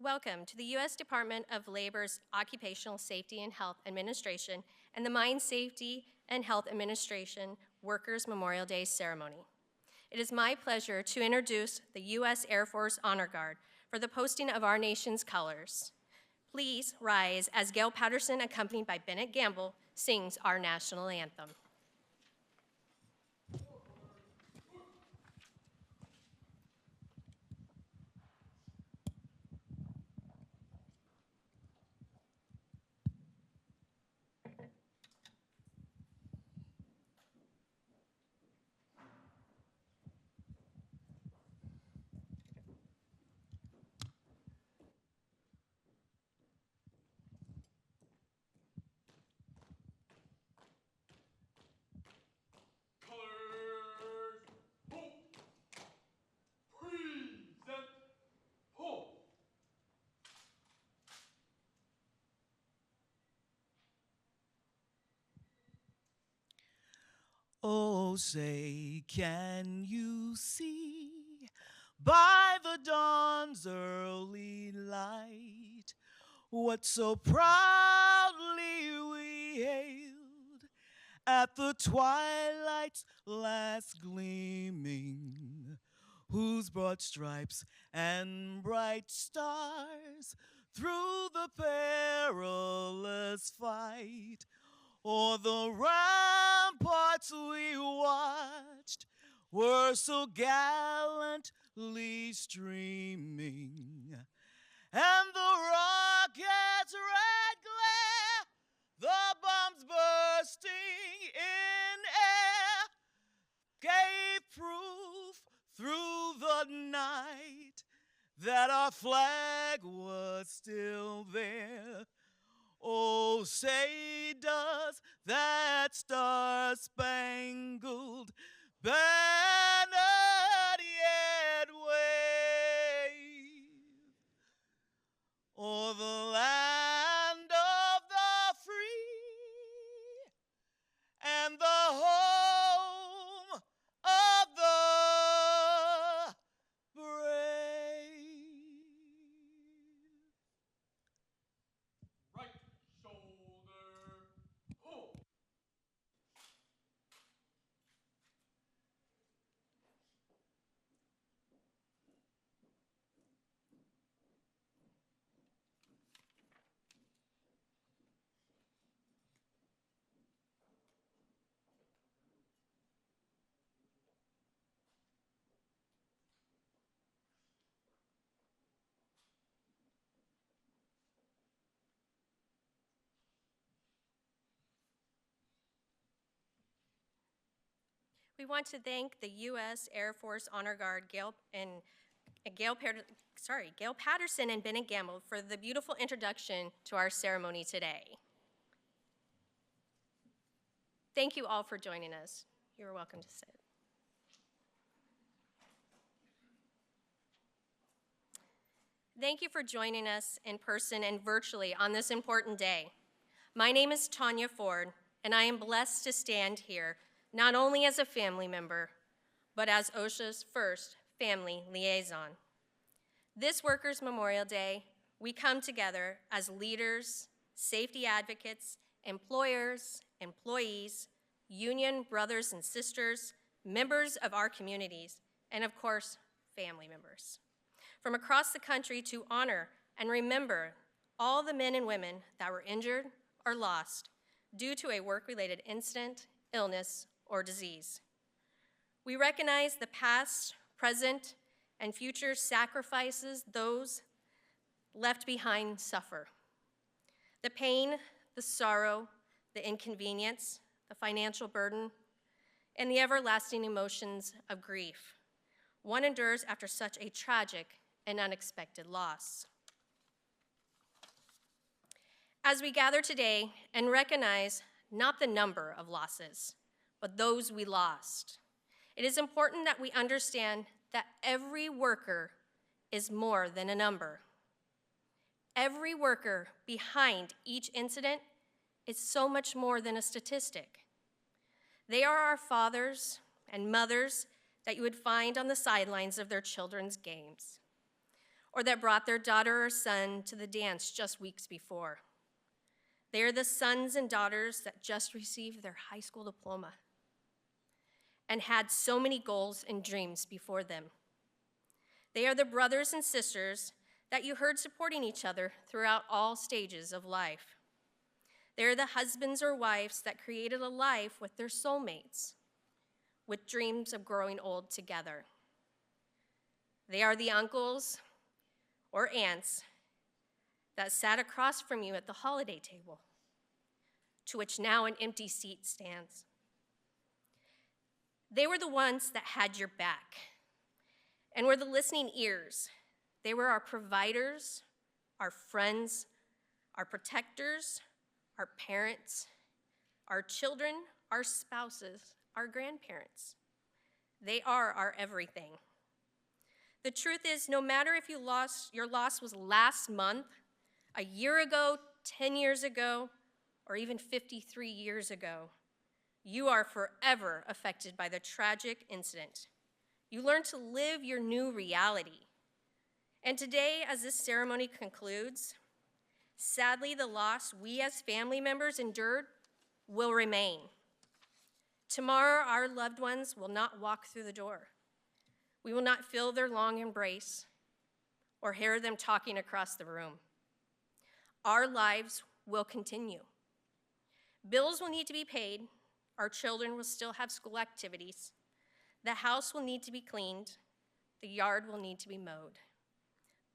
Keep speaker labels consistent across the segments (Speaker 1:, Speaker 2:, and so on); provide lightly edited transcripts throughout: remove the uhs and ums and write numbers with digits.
Speaker 1: Welcome to the U.S. Department of Labor's Occupational Safety and Health Administration and the Mine Safety and Health Administration Workers' Memorial Day Ceremony. It is my pleasure to introduce the U.S. Air Force Honor Guard for the posting of our nation's colors. Please rise as Gail Patterson, accompanied by Bennett Gamble, sings our national anthem.
Speaker 2: Oh, say, can you see by the dawn's early light what so proudly we hailed at the twilight's last gleaming, whose broad stripes and bright stars through the perilous fight o'er the ramparts we watched were so gallantly streaming, and the rocket's red glare, the bombs bursting in air, gave proof through the night that our flag was still there. Oh, say does that star-spangled banner yet wave o'er the land of the free and the home of the brave?
Speaker 3: Right shoulder, pull.
Speaker 1: We want to thank the U.S. Air Force Honor Guard Gail Patterson and Bennett Gamble for the beautiful introduction to our ceremony today. Thank you all for joining us. You're welcome to sit. Thank you for joining us in person and virtually on this important day. My name is Tanya Ford, and I am blessed to stand here not only as a family member, but as OSHA's first family liaison. This Workers' Memorial Day, we come together as leaders, safety advocates, employers, employees, union brothers and sisters, members of our communities, and of course, family members, from across the country to honor and remember all the men and women that were injured or lost due to a work-related incident, illness, or disease. We recognize the past, present, and future sacrifices those left behind suffer. The pain, the sorrow, the inconvenience, the financial burden, and the everlasting emotions of grief one endures after such a tragic and unexpected loss. As we gather today and recognize not the number of losses, but those we lost, it is important that we understand that every worker is more than a number. Every worker behind each incident is so much more than a statistic. They are our fathers and mothers that you would find on the sidelines of their children's games, or that brought their daughter or son to the dance just weeks before. They are the sons and daughters that just received their high school diploma and had so many goals and dreams before them. They are the brothers and sisters that you heard supporting each other throughout all stages of life. They are the husbands or wives that created a life with their soulmates, with dreams of growing old together. They are the uncles or aunts that sat across from you at the holiday table, to which now an empty seat stands. They were the ones that had your back and were the listening ears. They were our providers, our friends, our protectors, our parents, our children, our spouses, our grandparents. They are our everything. The truth is, no matter if your loss was last month, a year ago, 10 years ago, or even 53 years ago, you are forever affected by the tragic incident. You learn to live your new reality. And today, as this ceremony concludes, sadly, the loss we as family members endured will remain. Tomorrow, our loved ones will not walk through the door. We will not feel their long embrace or hear them talking across the room. Our lives will continue. Bills will need to be paid. Our children will still have school activities. The house will need to be cleaned. The yard will need to be mowed.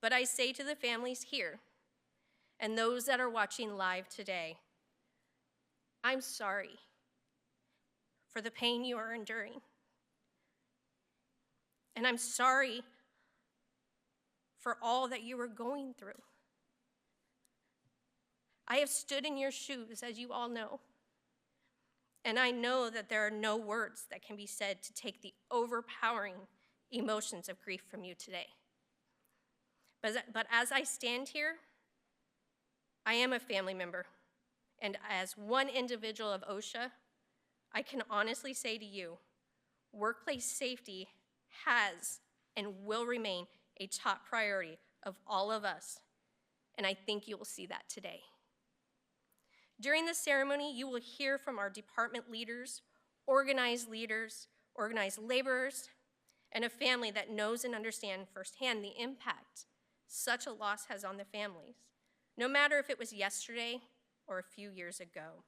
Speaker 1: But I say to the families here and those that are watching live today, I'm sorry for the pain you are enduring. And I'm sorry for all that you were going through. I have stood in your shoes, as you all know, and I know that there are no words that can be said to take the overpowering emotions of grief from you today. But as I stand here, I am a family member, and as one individual of OSHA, I can honestly say to you, workplace safety has and will remain a top priority of all of us, and I think you will see that today. During the ceremony, you will hear from our department leaders, organized laborers, and a family that knows and understands firsthand the impact such a loss has on the families, no matter if it was yesterday or a few years ago.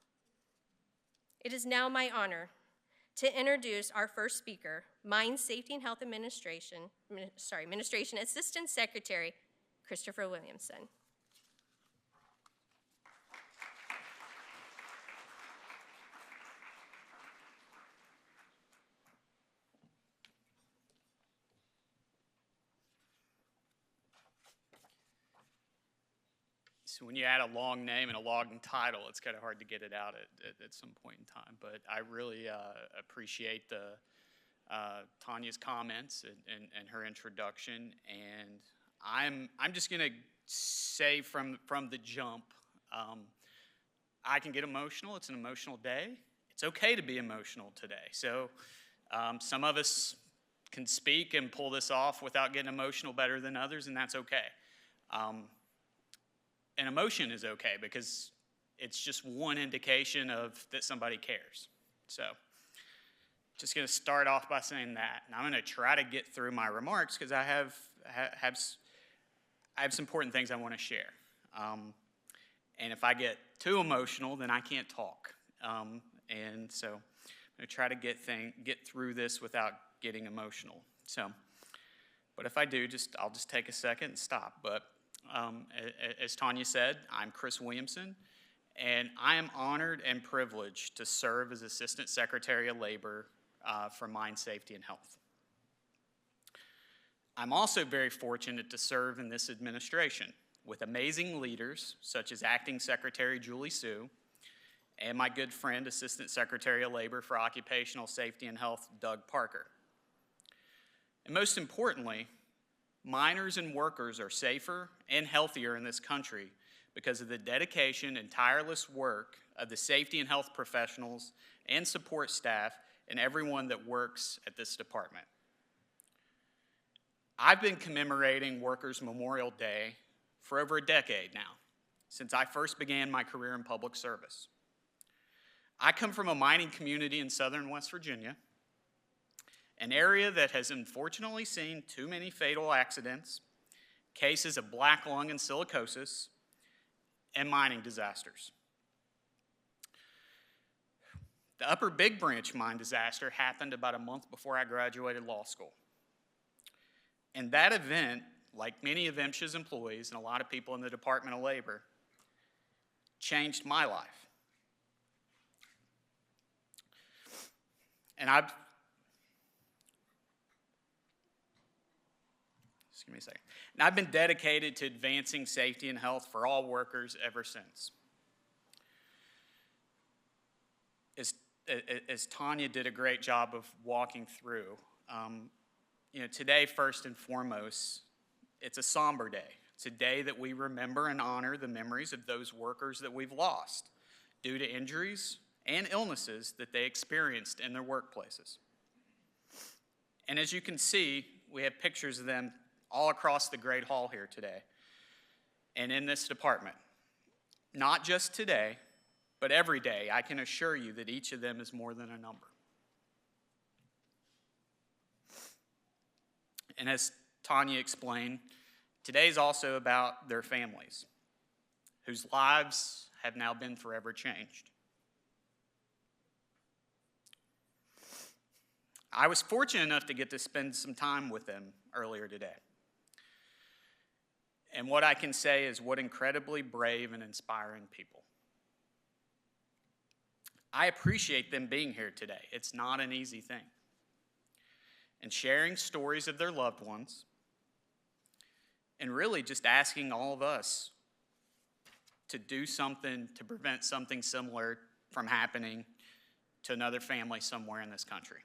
Speaker 1: It is now my honor to introduce our first speaker, Mine Safety and Health Administration Assistant Secretary, Christopher Williamson.
Speaker 4: So when you add a long name and a long title, it's kind of hard to get it out at some point in time. But I really appreciate Tanya's comments and her introduction. And I'm just going to say from the jump, I can get emotional. It's an emotional day. It's okay to be emotional today. So some of us can speak and pull this off without getting emotional better than others, and that's okay. And emotion is okay because it's just one indication of that somebody cares. So just going to start off by saying that. And I'm going to try to get through my remarks because I have some important things I want to share. And if I get too emotional, then I can't talk. And so I'm going to try to get through this without getting emotional. So, but if I do, I'll just take a second and stop. But as Tanya said, I'm Chris Williamson, and I am honored and privileged to serve as Assistant Secretary of Labor for Mine Safety and Health. I'm also very fortunate to serve in this administration with amazing leaders such as Acting Secretary Julie Sue and my good friend, Assistant Secretary of Labor for Occupational Safety and Health, Doug Parker. And most importantly, miners and workers are safer and healthier in this country because of the dedication and tireless work of the safety and health professionals and support staff and everyone that works at this department. I've been commemorating Workers' Memorial Day for over a decade now, since I first began my career in public service. I come from a mining community in southern West Virginia, an area that has unfortunately seen too many fatal accidents, cases of black lung and silicosis, and mining disasters. The Upper Big Branch mine disaster happened about a month before I graduated law school. And that event, like many of MSHA's employees and a lot of people in the Department of Labor, changed my life. And just give me a second. And I've been dedicated to advancing safety and health for all workers ever since. As Tanya did a great job of walking through, today, first and foremost, it's a somber day. It's a day that we remember and honor the memories of those workers that we've lost due to injuries and illnesses that they experienced in their workplaces. And as you can see, we have pictures of them all across the Great Hall here today and in this department. Not just today, but every day, I can assure you that each of them is more than a number. And as Tanya explained, today's also about their families, whose lives have now been forever changed. I was fortunate enough to get to spend some time with them earlier today. And what I can say is what incredibly brave and inspiring people. I appreciate them being here today. It's not an easy thing. And sharing stories of their loved ones, and really just asking all of us to do something to prevent something similar from happening to another family somewhere in this country.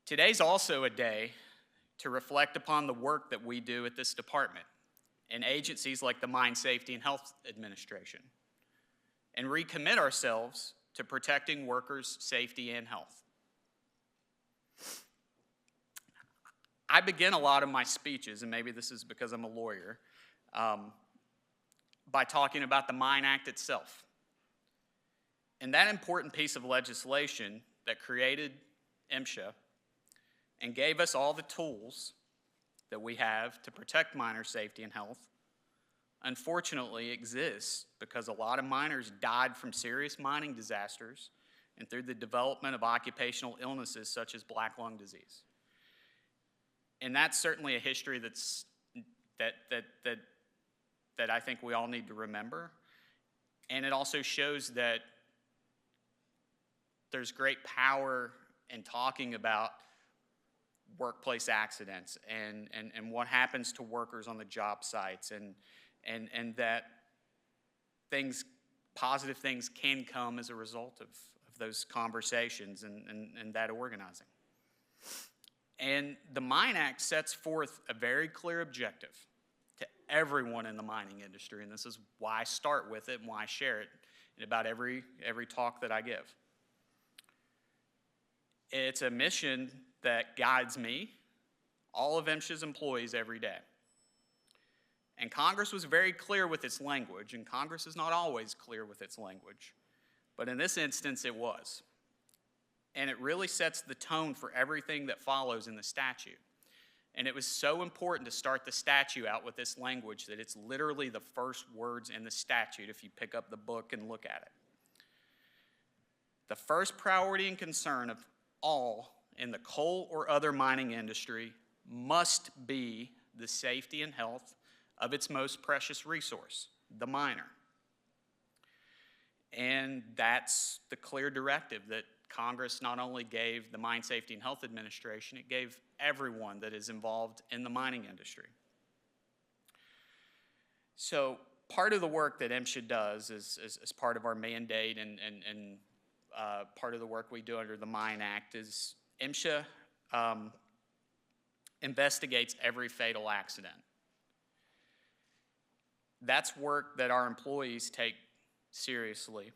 Speaker 4: Today's also a day to reflect upon the work that we do at this department and agencies like the Mine Safety and Health Administration, and recommit ourselves to protecting workers' safety and health. I begin a lot of my speeches, and maybe this is because I'm a lawyer, by talking about the Mine Act itself. And that important piece of legislation that created MSHA and gave us all the tools that we have to protect miner safety and health, unfortunately exists because a lot of miners died from serious mining disasters and through the development of occupational illnesses such as black lung disease. And that's certainly a history that I think we all need to remember. And it also shows that there's great power in talking about workplace accidents and what happens to workers on the job sites, and that positive things can come as a result of those conversations and that organizing. And the Mine Act sets forth a very clear objective to everyone in the mining industry, and this is why I start with it and why I share it in about every talk that I give. It's a mission that guides me, all of MSHA's employees every day. And Congress was very clear with its language, and Congress is not always clear with its language, but in this instance it was. And it really sets the tone for everything that follows in the statute. And it was so important to start the statute out with this language that it's literally the first words in the statute if you pick up the book and look at it. The first priority and concern of all in the coal or other mining industry must be the safety and health of its most precious resource, the miner. And that's the clear directive that Congress not only gave the Mine Safety and Health Administration, it gave everyone that is involved in the mining industry. So part of the work that MSHA does is part of our mandate and part of the work we do under the Mine Act is MSHA investigates every fatal accident. That's work that our employees take seriously.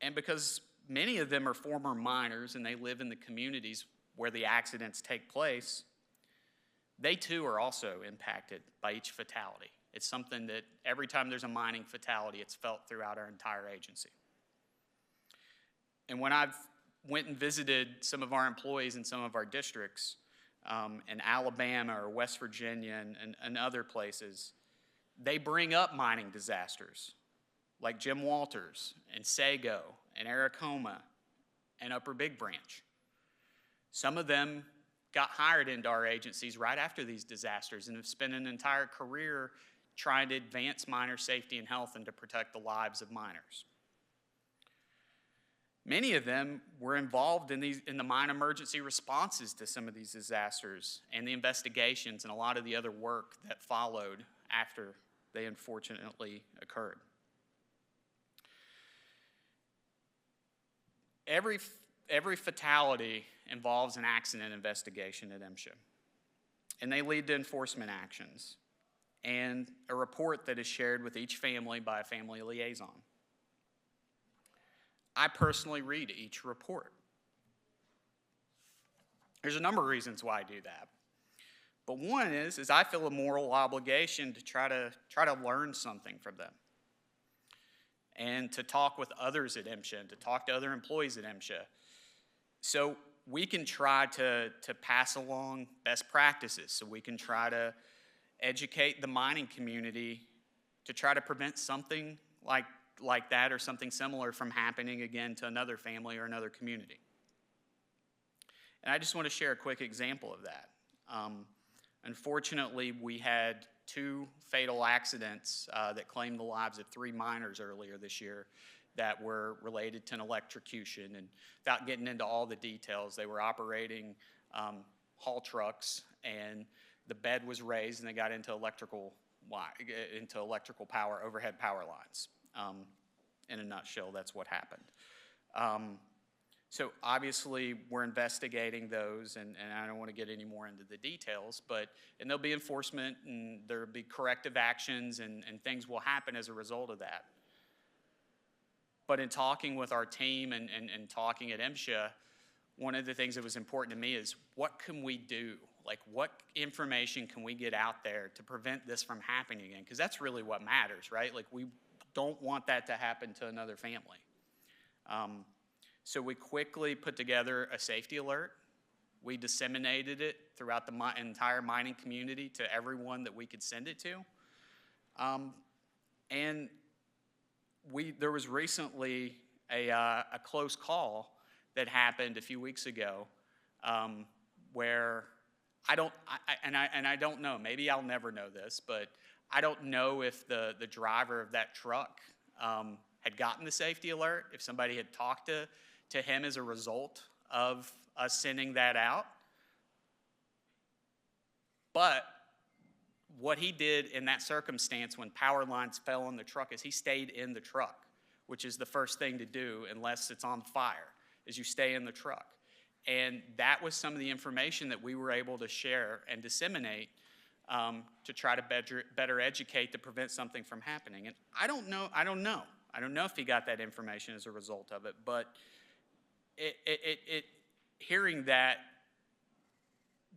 Speaker 4: And because many of them are former miners and they live in the communities where the accidents take place, they too are also impacted by each fatality. It's something that every time there's a mining fatality, it's felt throughout our entire agency. And when I've went and visited some of our employees in some of our districts, in Alabama or West Virginia and other places, they bring up mining disasters like Jim Walters and Sago and Aracoma and Upper Big Branch. Some of them got hired into our agencies right after these disasters and have spent an entire career trying to advance miner safety and health and to protect the lives of miners. Many of them were involved in the mine emergency responses to some of these disasters and the investigations and a lot of the other work that followed after they unfortunately occurred. Every fatality involves an accident investigation at MSHA, and they lead to enforcement actions and a report that is shared with each family by a family liaison. I personally read each report. There's a number of reasons why I do that. But one is I feel a moral obligation to try to learn something from them and to talk with others at MSHA and to talk to other employees at MSHA. So we can try to pass along best practices, so we can try to educate the mining community to try to prevent something like that or something similar from happening again to another family or another community. And I just want to share a quick example of that. Unfortunately, we had 2 fatal accidents that claimed the lives of 3 miners earlier this year that were related to an electrocution. And without getting into all the details, they were operating haul trucks, and the bed was raised, and they got into electrical power, overhead power lines. In a nutshell, that's what happened. So obviously, we're investigating those, and I don't want to get any more into the details, and there'll be enforcement, and there'll be corrective actions, and things will happen as a result of that. But in talking with our team and talking at MSHA, one of the things that was important to me is, what can we do? Like, what information can we get out there to prevent this from happening again? Because that's really what matters, right? Like, we don't want that to happen to another family. So we quickly put together a safety alert. We disseminated it throughout the entire mining community to everyone that we could send it to. And there was recently a close call that happened a few weeks ago where I don't know, maybe I'll never know this, but I don't know if the driver of that truck had gotten the safety alert, if somebody had talked to him as a result of us sending that out. But what he did in that circumstance when power lines fell on the truck is he stayed in the truck, which is the first thing to do unless it's on fire, is you stay in the truck. And that was some of the information that we were able to share and disseminate to try to better educate to prevent something from happening. And I don't know if he got that information as a result of it, but hearing that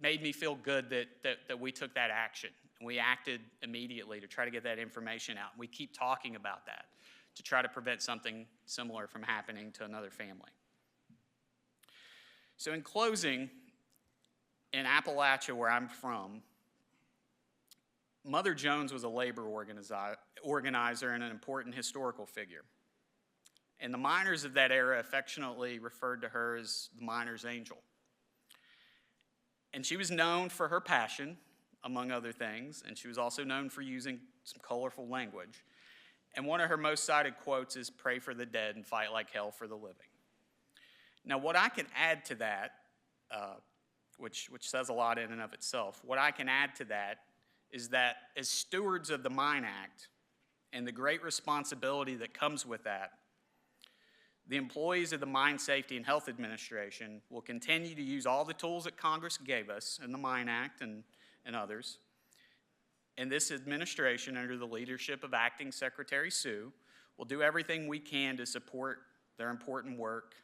Speaker 4: made me feel good that we took that action. And we acted immediately to try to get that information out. And we keep talking about that to try to prevent something similar from happening to another family. So in closing, in Appalachia, where I'm from, Mother Jones was a labor organizer and an important historical figure. And the miners of that era affectionately referred to her as the miner's angel. And she was known for her passion, among other things, and she was also known for using some colorful language. And one of her most cited quotes is, "Pray for the dead and fight like hell for the living." Now, what I can add to that, which says a lot in and of itself, what I can add to that is that as stewards of the Mine Act and the great responsibility that comes with that, the employees of the Mine Safety and Health Administration will continue to use all the tools that Congress gave us in the Mine Act and others. And this administration, under the leadership of Acting Secretary Sue, will do everything we can to support their important work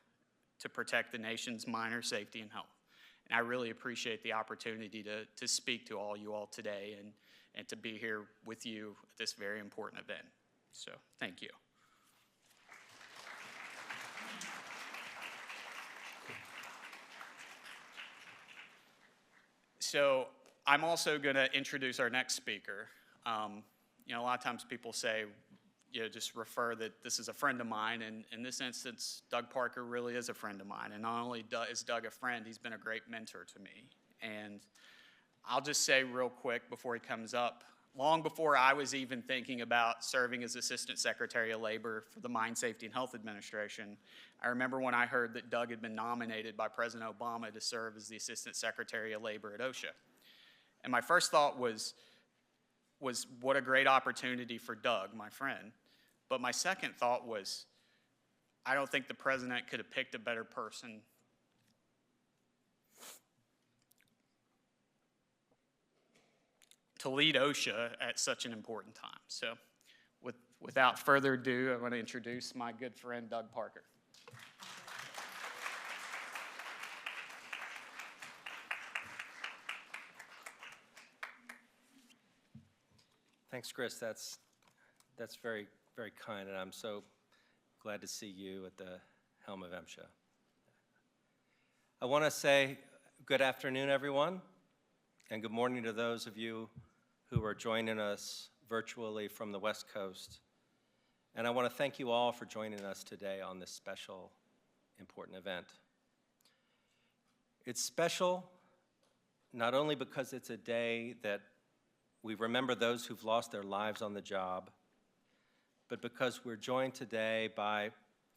Speaker 4: to protect the nation's miner safety and health. And I really appreciate the opportunity to speak to all you all today and to be here with you at this very important event. So thank you. So I'm also going to introduce our next speaker. A lot of times people say, just refer that this is a friend of mine, and in this instance, Doug Parker really is a friend of mine. And not only is Doug a friend, he's been a great mentor to me. And I'll just say real quick before he comes up, long before I was even thinking about serving as Assistant Secretary of Labor for the Mine Safety and Health Administration, I remember when I heard that Doug had been nominated by President Obama to serve as the Assistant Secretary of Labor at OSHA. And my first thought was what a great opportunity for Doug, my friend. But my second thought was, I don't think the president could have picked a better person to lead OSHA at such an important time. So without further ado, I want to introduce my good friend, Doug Parker.
Speaker 5: Thanks, Chris. That's very, very kind, and I'm so glad to see you at the helm of MSHA. I want to say good afternoon, everyone, and good morning to those of you who are joining us virtually from the West Coast. And I want to thank you all for joining us today on this special, important event. It's special not only because it's a day that we remember those who've lost their lives on the job, but because we're joined today by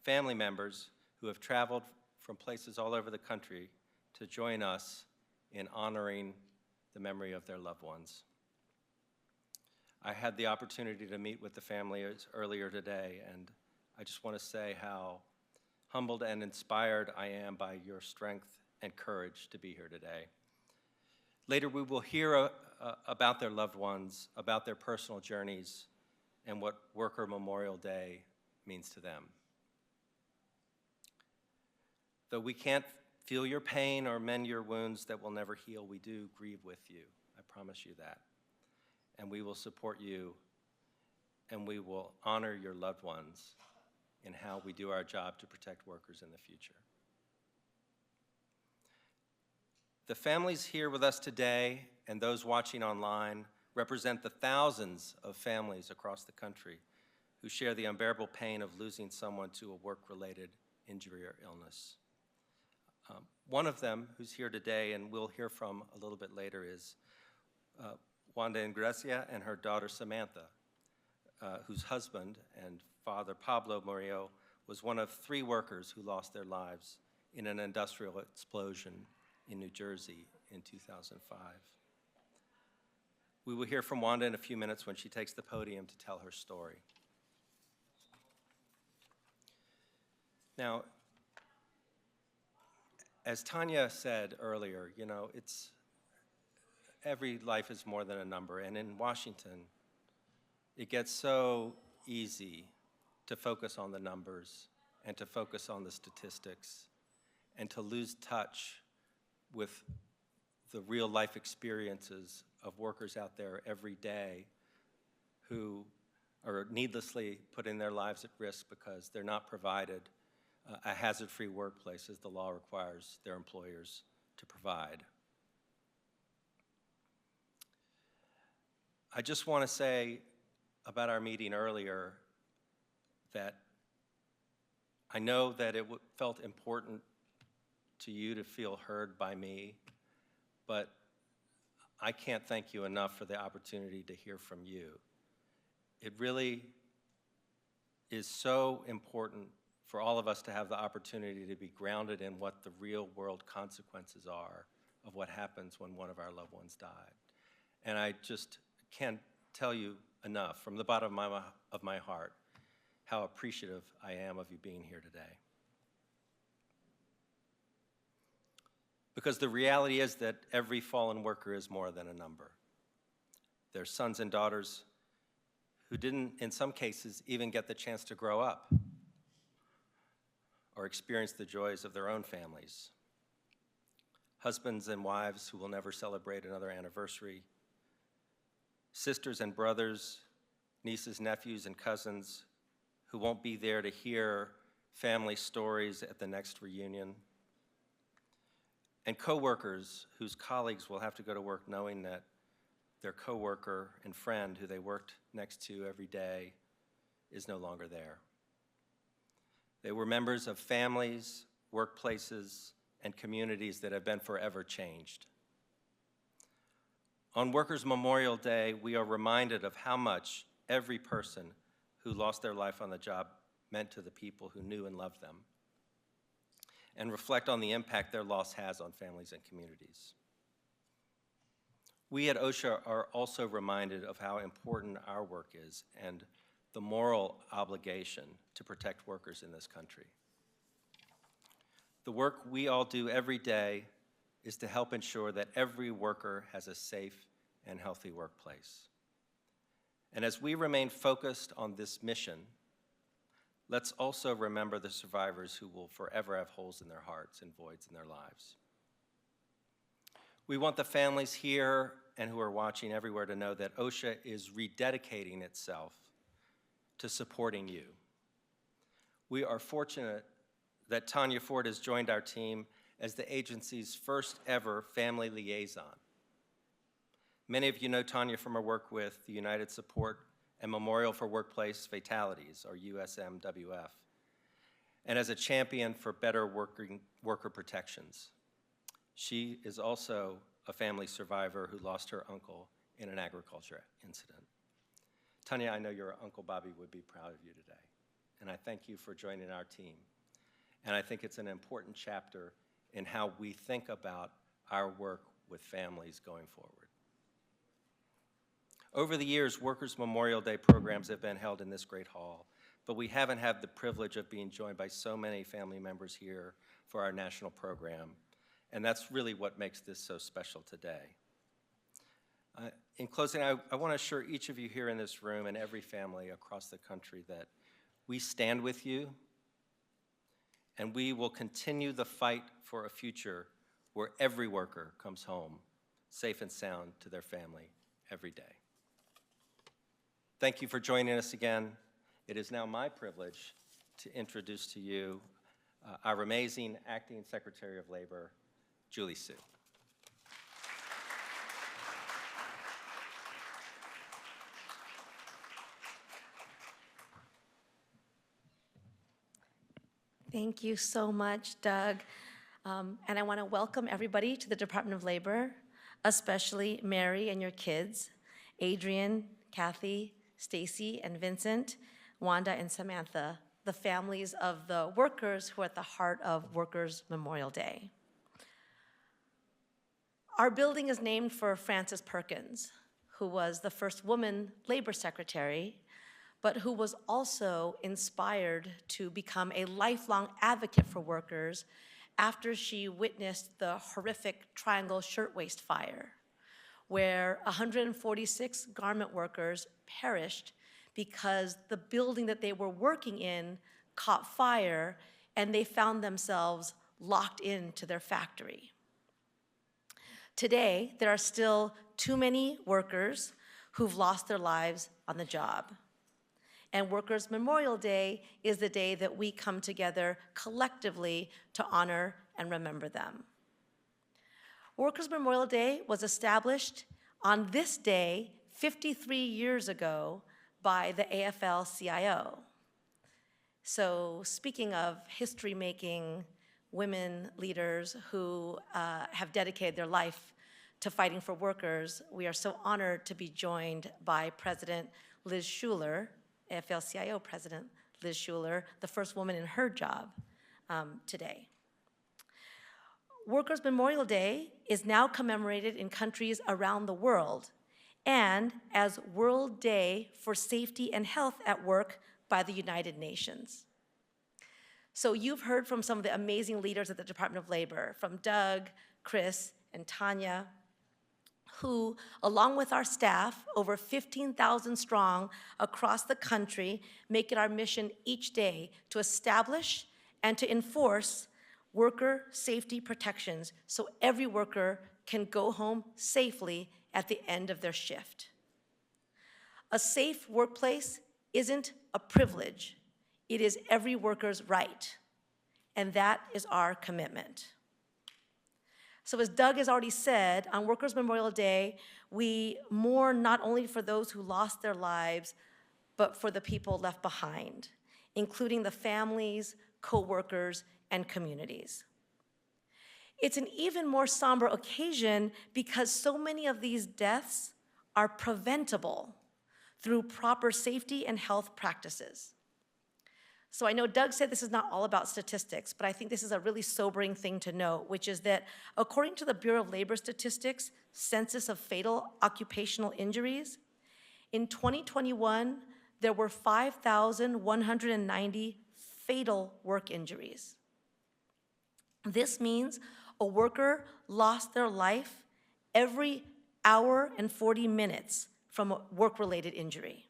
Speaker 5: family members who have traveled from places all over the country to join us in honoring the memory of their loved ones. I had the opportunity to meet with the families earlier today, and I just want to say how humbled and inspired I am by your strength and courage to be here today. Later, we will hear about their loved ones, about their personal journeys, and what Worker Memorial Day means to them. Though we can't feel your pain or mend your wounds that will never heal, we do grieve with you. I promise you that. And we will support you, and we will honor your loved ones in how we do our job to protect workers in the future. The families here with us today and those watching online represent the thousands of families across the country who share the unbearable pain of losing someone to a work-related injury or illness. One of them who's here today and we'll hear from a little bit later is Wanda Ingresia and her daughter Samantha, whose husband and father Pablo Murillo was one of 3 workers who lost their lives in an industrial explosion in New Jersey in 2005. We will hear from Wanda in a few minutes when she takes the podium to tell her story. Now, as Tanya said earlier, every life is more than a number, and in Washington, it gets so easy to focus on the numbers and to focus on the statistics and to lose touch with the real life experiences of workers out there every day who are needlessly putting their lives at risk because they're not provided a hazard-free workplace as the law requires their employers to provide. I just want to say about our meeting earlier that I know that it felt important to you to feel heard by me, but I can't thank you enough for the opportunity to hear from you. It really is so important for all of us to have the opportunity to be grounded in what the real world consequences are of what happens when one of our loved ones died. And I just can't tell you enough from the bottom of my heart how appreciative I am of you being here today. Because the reality is that every fallen worker is more than a number. They're sons and daughters who didn't, in some cases, even get the chance to grow up or experience the joys of their own families. husbands and wives who will never celebrate another anniversary, sisters and brothers, nieces, nephews, and cousins who won't be there to hear family stories at the next reunion, and coworkers whose colleagues will have to go to work knowing that their coworker and friend who they worked next to every day is no longer there. They were members of families, workplaces, and communities that have been forever changed. On Workers' Memorial Day, we are reminded of how much every person who lost their life on the job meant to the people who knew and loved them, and reflect on the impact their loss has on families and communities. We at OSHA are also reminded of how important our work is and the moral obligation to protect workers in this country. The work we all do every day is to help ensure that every worker has a safe and healthy workplace. And as we remain focused on this mission, let's also remember the survivors who will forever have holes in their hearts and voids in their lives. We want the families here and who are watching everywhere to know that OSHA is rededicating itself to supporting you. We are fortunate that Tanya Ford has joined our team as the agency's first ever family liaison. Many of you know Tanya from her work with the United Support and Memorial for Workplace Fatalities, or USMWF, and as a champion for better worker protections. She is also a family survivor who lost her uncle in an agriculture incident. Tanya, I know your Uncle Bobby would be proud of you today, and I thank you for joining our team. And I think it's an important chapter in how we think about our work with families going forward. Over the years, Workers' Memorial Day programs have been held in this great hall, but we haven't had the privilege of being joined by so many family members here for our national program, and that's really what makes this so special today. In closing, I want to assure each of you here in this room and every family across the country that we stand with you, and we will continue the fight for a future where every worker comes home safe and sound to their family every day. Thank you for joining us again. It is now my privilege to introduce to you our amazing Acting Secretary of Labor, Julie Sue.
Speaker 6: Thank you so much, Doug. And I want to welcome everybody to the Department of Labor, especially Mary and your kids, Adrian, Kathy, Stacy, and Vincent, Wanda, and Samantha, the families of the workers who are at the heart of Workers' Memorial Day. Our building is named for Frances Perkins, who was the first woman labor secretary, but who was also inspired to become a lifelong advocate for workers after she witnessed the horrific Triangle Shirtwaist Fire, where 146 garment workers perished because the building that they were working in caught fire and they found themselves locked into their factory. Today, there are still too many workers who've lost their lives on the job. And Workers' Memorial Day is the day that we come together collectively to honor and remember them. Workers' Memorial Day was established on this day 53 years ago by the AFL-CIO. So speaking of history-making women leaders who have dedicated their life to fighting for workers, we are so honored to be joined by President Liz Shuler, AFL-CIO President Liz Shuler, the first woman in her job today. Workers' Memorial Day is now commemorated in countries around the world and as World Day for Safety and Health at Work by the United Nations. So you've heard from some of the amazing leaders at the Department of Labor, from Doug, Chris, and Tanya, who, along with our staff, over 15,000 strong across the country, make it our mission each day to establish and to enforce worker safety protections so every worker can go home safely at the end of their shift. A safe workplace isn't a privilege, it is every worker's right, and that is our commitment. So as Doug has already said, on Workers' Memorial Day, we mourn not only for those who lost their lives, but for the people left behind, including the families, co-workers, and communities. It's an even more somber occasion because so many of these deaths are preventable through proper safety and health practices. So I know Doug said this is not all about statistics, but I think this is a really sobering thing to note, which is that according to the Bureau of Labor Statistics Census of Fatal Occupational Injuries, in 2021, there were 5,190 fatal work injuries. This means a worker lost their life every hour and 40 minutes from a work-related injury.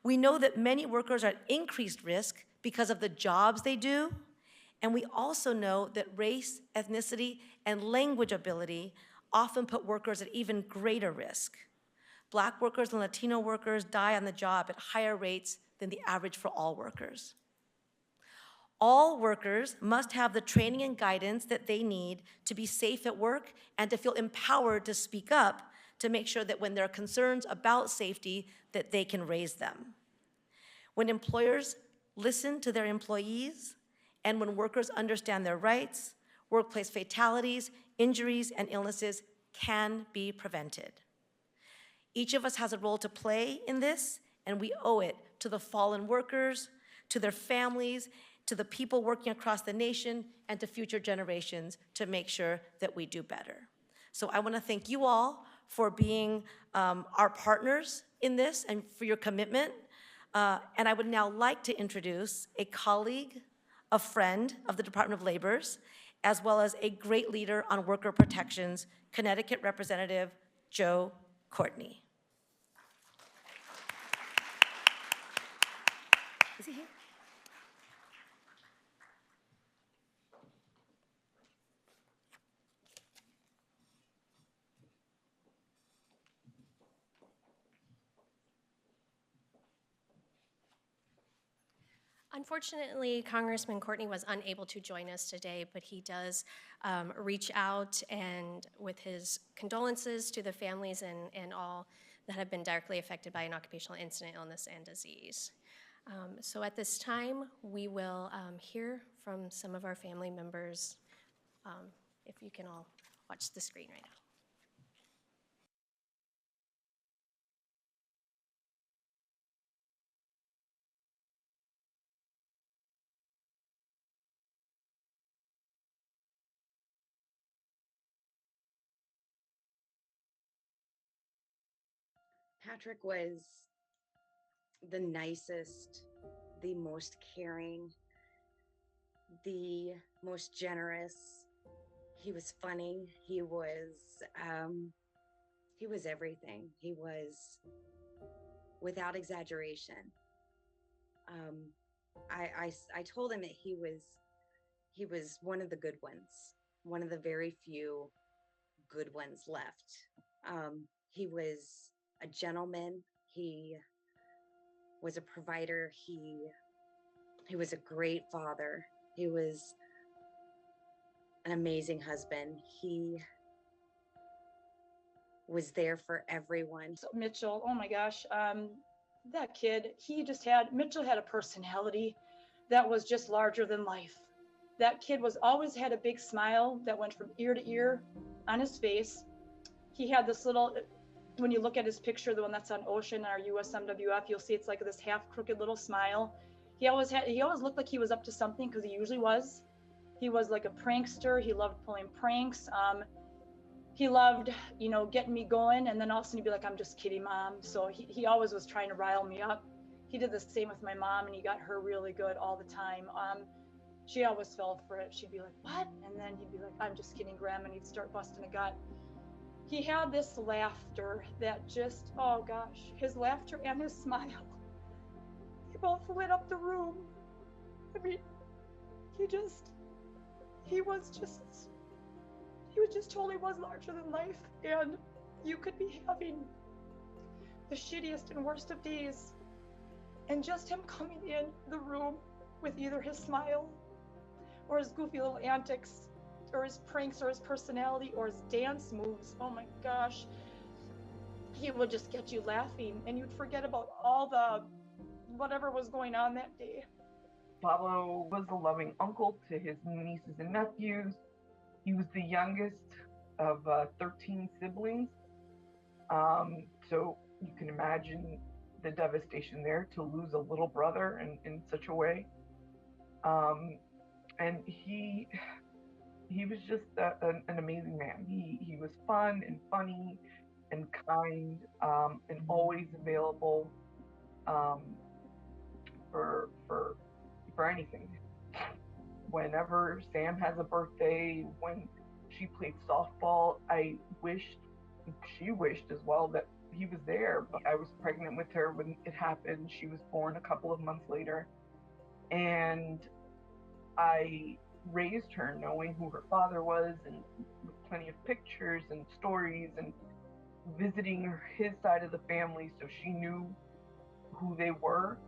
Speaker 6: We know that many workers are at increased risk because of the jobs they do, and we also know that race, ethnicity, and language ability often put workers at even greater risk. Black workers and Latino workers die on the job at higher rates than the average for all workers. All workers must have the training and guidance that they need to be safe at work and to feel empowered to speak up to make sure that when there are concerns about safety, that they can raise them. When employers listen to their employees and when workers understand their rights, workplace fatalities, injuries, and illnesses can be prevented. Each of us has a role to play in this, and we owe it to the fallen workers, to their families, to the people working across the nation, and to future generations to make sure that we do better. So I want to thank you all for being our partners in this and for your commitment. And I would now like to introduce a colleague, a friend of the Department of Labor's, as well as a great leader on worker protections, Connecticut Representative Joe Courtney. Is he here?
Speaker 1: Unfortunately, Congressman Courtney was unable to join us today, but he does reach out and with his condolences to the families and all that have been directly affected by an occupational incident, illness, and disease. So at this time, we will hear from some of our family members. If you can all watch the screen right now.
Speaker 7: Patrick was the nicest, the most caring, the most generous. He was funny. He was everything. He was, without exaggeration. I told him that he was one of the good ones, one of the very few good ones left. He was a gentleman. He was a provider. He was a great father. He was an amazing husband. He was there for everyone.
Speaker 8: So Mitchell, oh my gosh, that kid, Mitchell had a personality that was just larger than life. That kid always had a big smile that went from ear to ear on his face. He had this little, when you look at his picture, the one that's on OSHA and our USMWF, you'll see it's like this half crooked little smile. He always looked like he was up to something, because he usually was. He was like a prankster. He loved pulling pranks. He loved, getting me going, and then all of a sudden he'd be like, "I'm just kidding, Mom." So he always was trying to rile me up. He did the same with my mom, and he got her really good all the time. She always fell for it. She'd be like, "What?" And then he'd be like, "I'm just kidding, Grandma," and he'd start busting a gut. He had this laughter that just, oh gosh, his laughter and his smile, they both lit up the room. I mean, he just totally was larger than life. And you could be having the shittiest and worst of days, and just him coming in the room with either his smile or his goofy little antics or his pranks or his personality or his dance moves, oh my gosh, he would just get you laughing, and you'd forget about all the whatever was going on that day.
Speaker 9: Pablo was a loving uncle to his nieces and nephews. He was the youngest of 13 siblings. So you can imagine the devastation there to lose a little brother in such a way. And he was just an amazing man. He was fun and funny and kind, and always available for anything. Whenever Sam has a birthday, when she played softball, she wished as well that he was there. But I was pregnant with her when it happened. She was born a couple of months later. And I raised her knowing who her father was, and with plenty of pictures and stories, and visiting his side of the family so she knew who they were.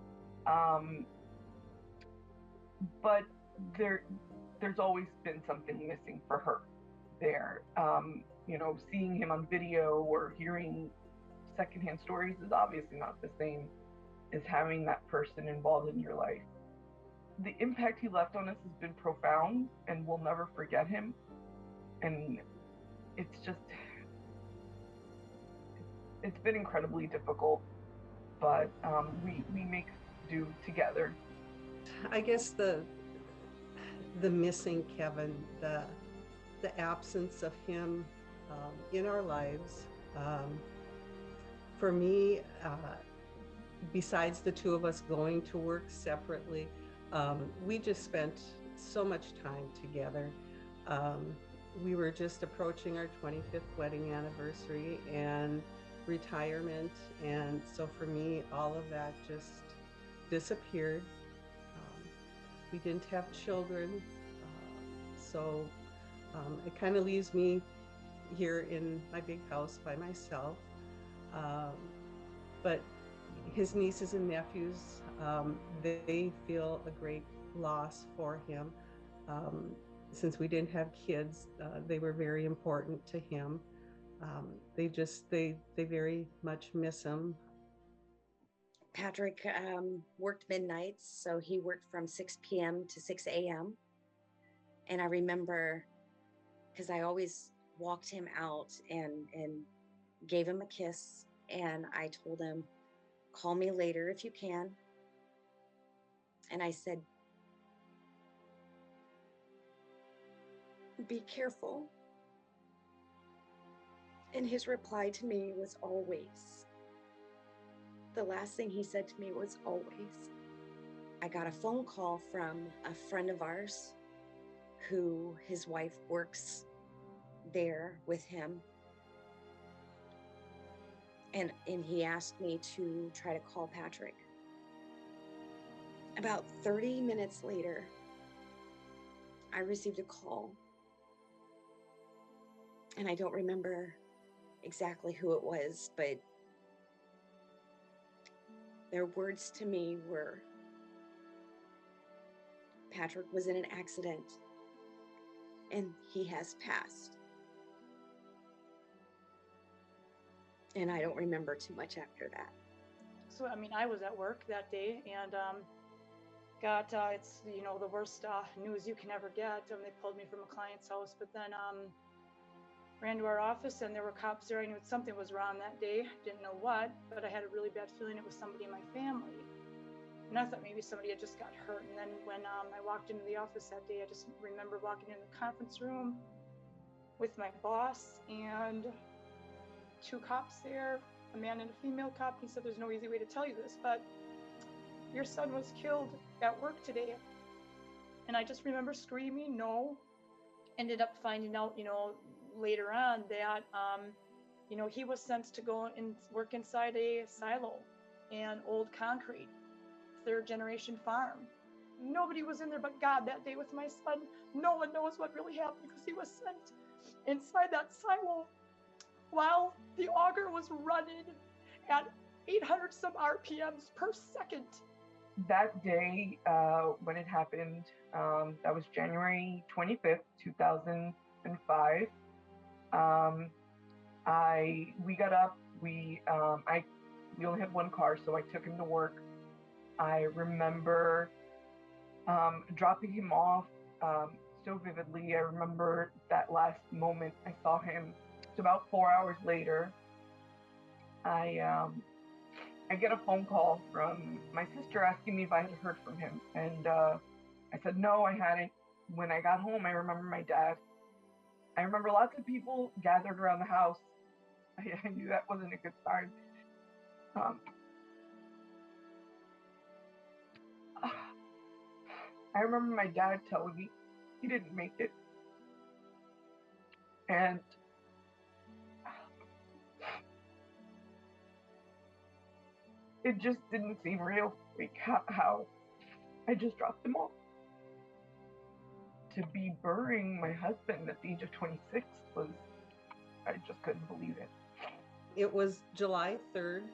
Speaker 9: But there's always been something missing for her there. Seeing him on video or hearing secondhand stories is obviously not the same as having that person involved in your life. The impact he left on us has been profound, and we'll never forget him. And it's been incredibly difficult, but we make do together.
Speaker 10: I guess the missing Kevin, the absence of him in our lives. For me, besides the two of us going to work separately, we just spent so much time together. We were just approaching our 25th wedding anniversary and retirement, and so for me, all of that just disappeared. We didn't have children, so it kind of leaves me here in my big house by myself. But his nieces and nephews, they feel a great loss for him. Since we didn't have kids, they were very important to him. They very much miss him.
Speaker 7: Patrick worked midnights, so he worked from 6 p.m. to 6 a.m. And I remember, because I always walked him out and gave him a kiss, and I told him, call me later if you can. And I said, be careful. And his reply to me was always. The last thing he said to me was always. I got a phone call from a friend of ours who his wife works there with him. And he asked me to try to call Patrick. About 30 minutes later, I received a call. And I don't remember exactly who it was, but their words to me were, Patrick was in an accident and he has passed. And I don't remember too much after that.
Speaker 8: So, I was at work that day and got, it's, the worst news you can ever get. They pulled me from a client's house, but then ran to our office and there were cops there. I knew something was wrong that day. Didn't know what, but I had a really bad feeling it was somebody in my family. And I thought maybe somebody had just got hurt. And then when I walked into the office that day, I just remember walking in the conference room with my boss and 2 cops there, a man and a female cop. He said, there's no easy way to tell you this, but your son was killed at work today. And I just remember screaming, no. Ended up finding out, later on that, he was sent to go and work inside a silo and old concrete, 3rd generation farm. Nobody was in there but God that day with my son. No one knows what really happened because he was sent inside that silo while the auger was running at 800 some RPMs per second.
Speaker 9: That day, when it happened, that was January 25th, 2005. We got up, we only had one car, so I took him to work. I remember dropping him off so vividly. I remember that last moment I saw him. It's about 4 hours later. I get a phone call from my sister asking me if I had heard from him. And I said, no, I hadn't. When I got home, I remember my dad. I remember lots of people gathered around the house. I knew that wasn't a good sign. I remember my dad telling me he didn't make it. And it just didn't seem real, like how I just dropped him off. To be burying my husband at the age of 26 was, I just couldn't believe it.
Speaker 10: It was July 3rd,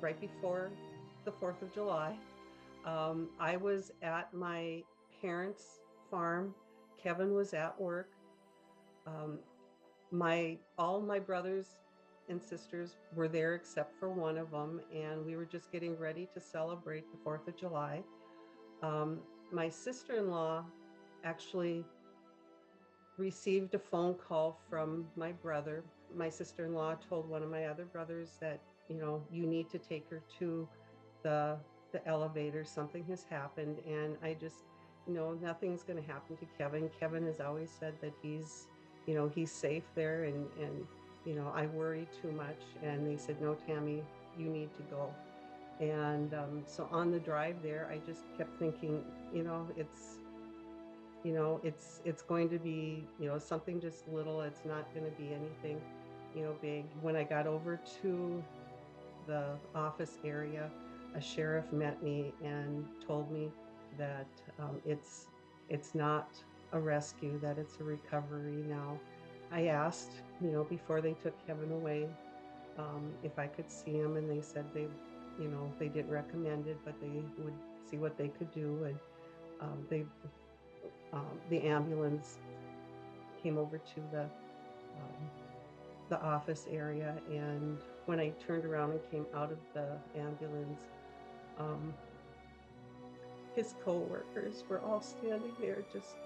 Speaker 10: right before the 4th of July. I was at my parents' farm. Kevin was at work. All my brothers and sisters were there except for one of them, and we were just getting ready to celebrate the 4th of July. My sister-in-law actually received a phone call from my brother. My sister-in-law told one of my other brothers that, you need to take her to the elevator. Something has happened. And I just, nothing's going to happen to Kevin. Kevin has always said that he's safe there, and I worry too much. And they said, no, Tammy, you need to go. And so on the drive there, I just kept thinking, it's going to be, something just little. It's not going to be anything, big. When I got over to the office area, a sheriff met me and told me that it's not a rescue, that it's a recovery now. I asked, before they took Kevin away, if I could see him, and they said they didn't recommend it, but they would see what they could do. And the ambulance came over to the office area, and when I turned around and came out of the ambulance, his co-workers were all standing there just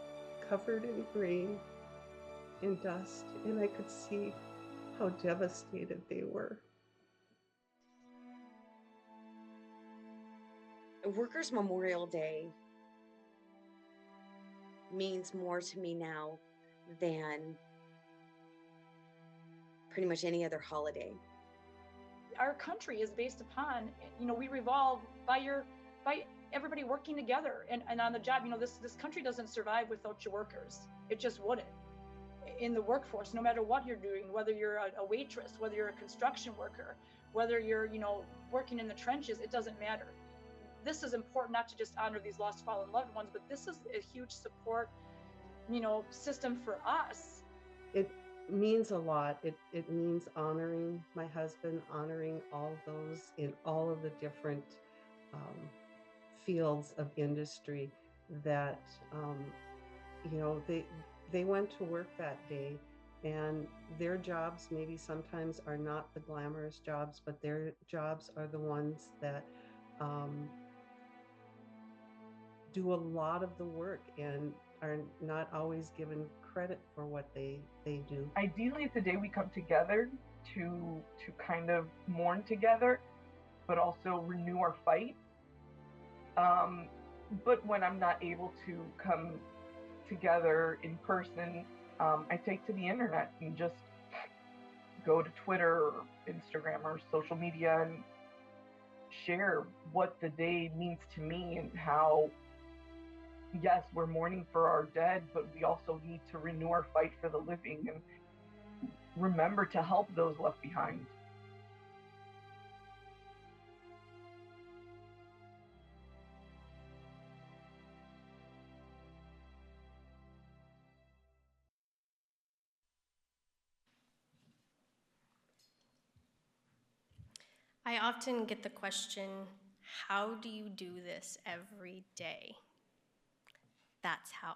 Speaker 10: covered in grain and dust, and I could see how devastated they were.
Speaker 7: Workers' Memorial Day means more to me now than pretty much any other holiday.
Speaker 8: Our country is based upon, we revolve by everybody working together and on the job. This country doesn't survive without your workers. It just wouldn't. In the workforce, no matter what you're doing, whether you're a waitress, whether you're a construction worker, whether you're, working in the trenches, it doesn't matter. This is important, not to just honor these lost, fallen loved ones, but this is a huge support, system for us.
Speaker 10: It means a lot. It means honoring my husband, honoring all those in all of the different fields of industry that, they went to work that day, and their jobs maybe sometimes are not the glamorous jobs, but their jobs are the ones that do a lot of the work and are not always given credit for what they do.
Speaker 9: Ideally, it's a day we come together to kind of mourn together, but also renew our fight. But when I'm not able to come together in person, I take to the internet and just go to Twitter or Instagram or social media and share what the day means to me, and how, yes, we're mourning for our dead, but we also need to renew our fight for the living and remember to help those left behind.
Speaker 1: I often get the question, how do you do this every day? That's how.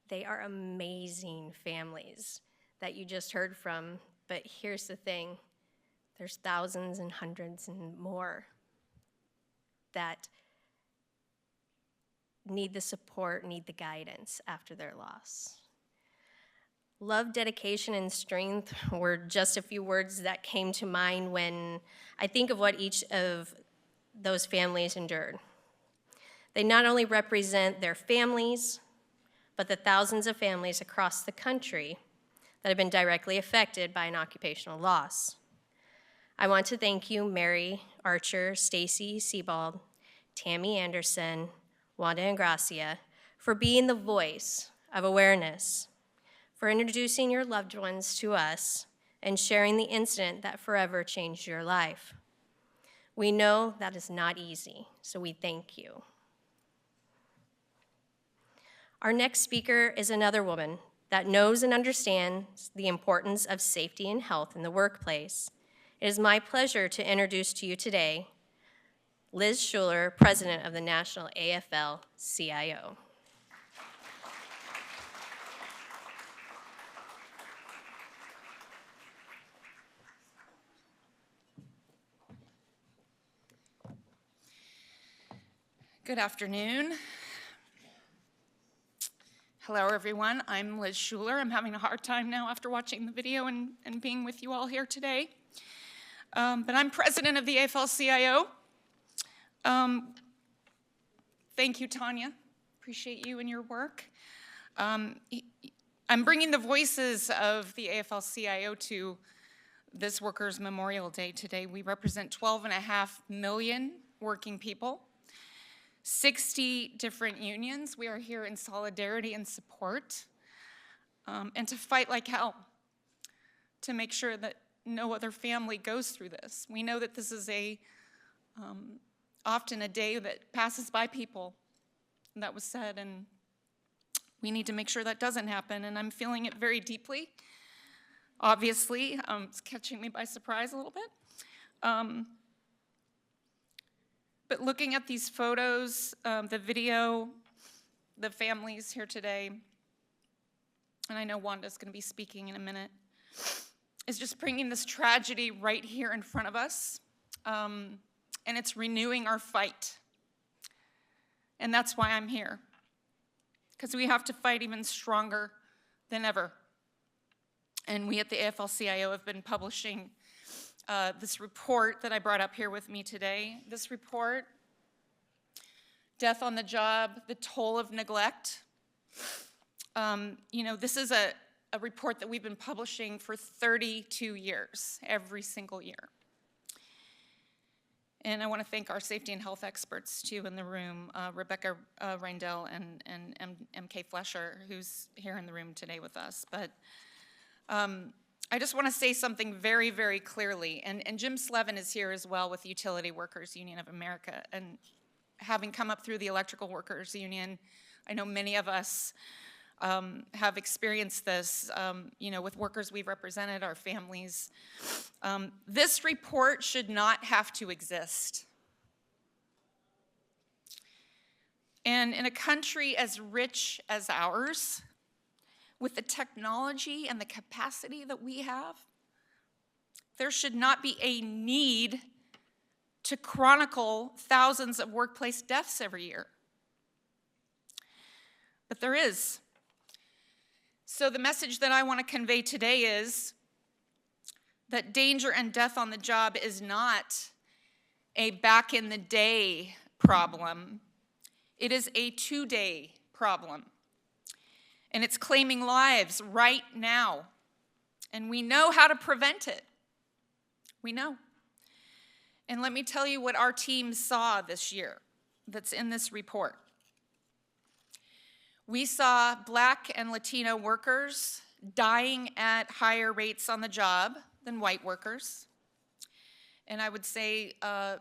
Speaker 1: They are amazing families that you just heard from, but here's the thing, there's thousands and hundreds and more that need the support, need the guidance after their loss. Love, dedication, and strength were just a few words that came to mind when I think of what each of those families endured. They not only represent their families, but the thousands of families across the country that have been directly affected by an occupational loss. I want to thank you, Mary Archer, Stacy Sebald, Tammy Anderson, Wanda and Gracia, for being the voice of awareness, for introducing your loved ones to us, and sharing the incident that forever changed your life. We know that is not easy, so we thank you. Our next speaker is another woman that knows and understands the importance of safety and health in the workplace. It is my pleasure to introduce to you today Liz Schuler, President of the National AFL-CIO.
Speaker 11: Good afternoon. Hello, everyone. I'm Liz Schuler. I'm having a hard time now after watching the video and being with you all here today. But I'm president of the AFL-CIO. Thank you, Tanya. Appreciate you and your work. I'm bringing the voices of the AFL-CIO to this Workers' Memorial Day today. We represent 12.5 million working people, 60 different unions. We are here in solidarity and support, and to fight like hell to make sure that no other family goes through this. We know that this is often a day that passes by people, and that was said, and we need to make sure that doesn't happen, and I'm feeling it very deeply. Obviously, it's catching me by surprise a little bit. But looking at these photos, the video, the families here today, and I know Wanda's going to be speaking in a minute, is just bringing this tragedy right here in front of us, and it's renewing our fight. And that's why I'm here, because we have to fight even stronger than ever. And we at the AFL-CIO have been publishing this report that I brought up here with me today. This report, Death on the Job, the Toll of Neglect. This is a report that we've been publishing for 32 years, every single year. And I want to thank our safety and health experts, too, in the room, Rebecca Reindel and MK Flesher, who's here in the room today with us. But I just want to say something very, very clearly, and Jim Slevin is here as well with Utility Workers Union of America, and having come up through the Electrical Workers Union, I know many of us have experienced this, with workers we've represented, our families. This report should not have to exist. And in a country as rich as ours, with the technology and the capacity that we have, there should not be a need to chronicle thousands of workplace deaths every year. But there is. So the message that I want to convey today is that danger and death on the job is not a back in the day problem. It is a today problem. And it's claiming lives right now. And we know how to prevent it. We know. And let me tell you what our team saw this year that's in this report. We saw Black and Latino workers dying at higher rates on the job than white workers. And I would say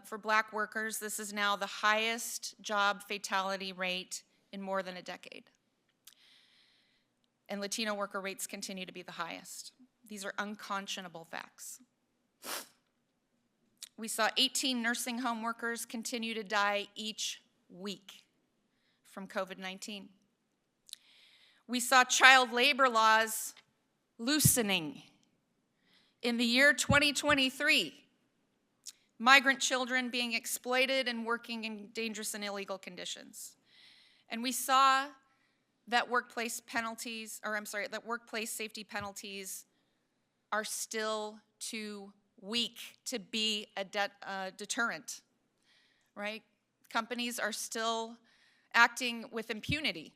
Speaker 11: for Black workers, this is now the highest job fatality rate in more than a decade. And Latino worker rates continue to be the highest. These are unconscionable facts. We saw 18 nursing home workers continue to die each week from COVID-19. We saw child labor laws loosening. In the year 2023, migrant children being exploited and working in dangerous and illegal conditions. And we saw that workplace safety penalties are still too weak to be a deterrent, right? Companies are still acting with impunity.